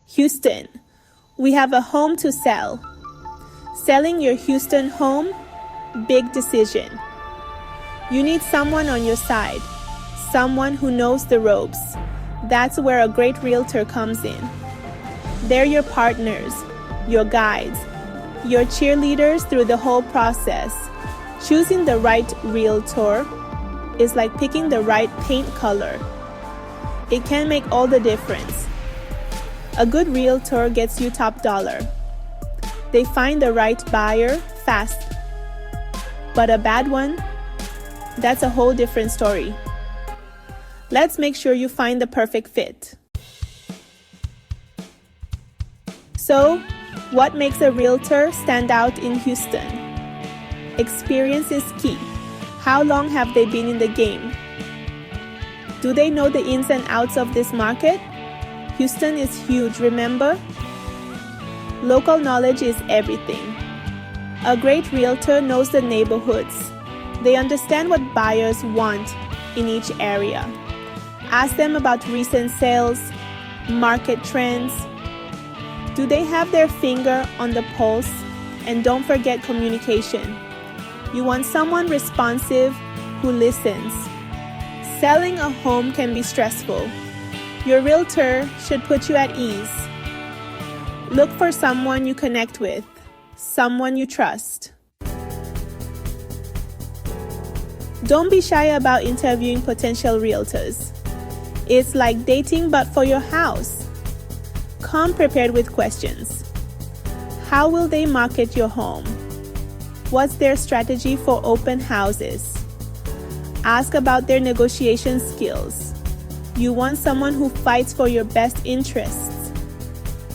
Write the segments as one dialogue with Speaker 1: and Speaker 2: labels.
Speaker 1: Houston, we have a home to sell. Selling your Houston home? Big decision. You need someone on your side, someone who knows the ropes. That's where a great realtor comes in. They're your partners, your guides, your cheerleaders through the whole process. Choosing the right realtor is like picking the right paint color. It can make all the difference. A good realtor gets you top dollar. They find the right buyer fast. But a bad one? That's a whole different story. Let's make sure you find the perfect fit. So, what makes a realtor stand out in Houston? Experience is key. How long have they been in the game? Do they know the ins and outs of this market? Houston is huge, remember? Local knowledge is everything. A great realtor knows the neighborhoods. They understand what buyers want in each area. Ask them about recent sales, market trends. Do they have their finger on the pulse? And don't forget communication. You want someone responsive who listens. Selling a home can be stressful. Your realtor should put you at ease. Look for someone you connect with, someone you trust. Don't be shy about interviewing potential realtors. It's like dating but for your house. Come prepared with questions. How will they market your home? What's their strategy for open houses? Ask about their negotiation skills. You want someone who fights for your best interests.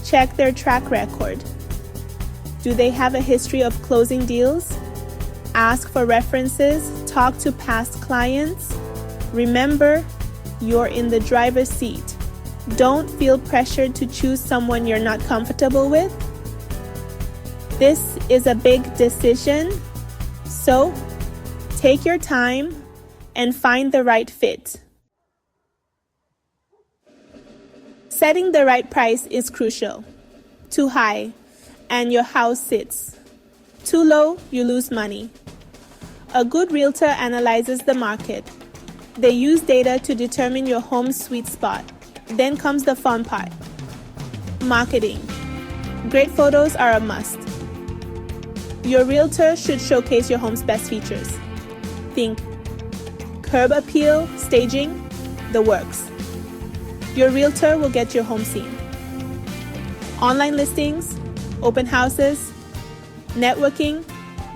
Speaker 1: Check their track record. Do they have a history of closing deals? Ask for references. Talk to past clients. Remember, you're in the driver's seat. Don't feel pressured to choose someone you're not comfortable with. This is a big decision, so take your time and find the right fit. Setting the right price is crucial. Too high, and your house sits. Too low, you lose money. A good realtor analyzes the market. They use data to determine your home's sweet spot. Then comes the fun part. Marketing. Great photos are a must. Your realtor should showcase your home's best features. Think curb appeal, staging, the works. Your realtor will get your home seen. Online listings, open houses, networking,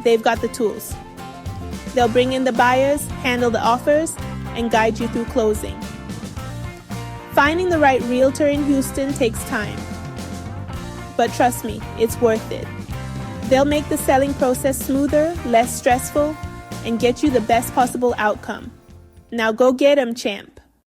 Speaker 1: they've got the tools. They'll bring in the buyers, handle the offers, and guide you through closing. Finding the right realtor in Houston takes time. But trust me, it's worth it. They'll make the selling process smoother, less stressful, and get you the best possible outcome. Now go get 'em, champ.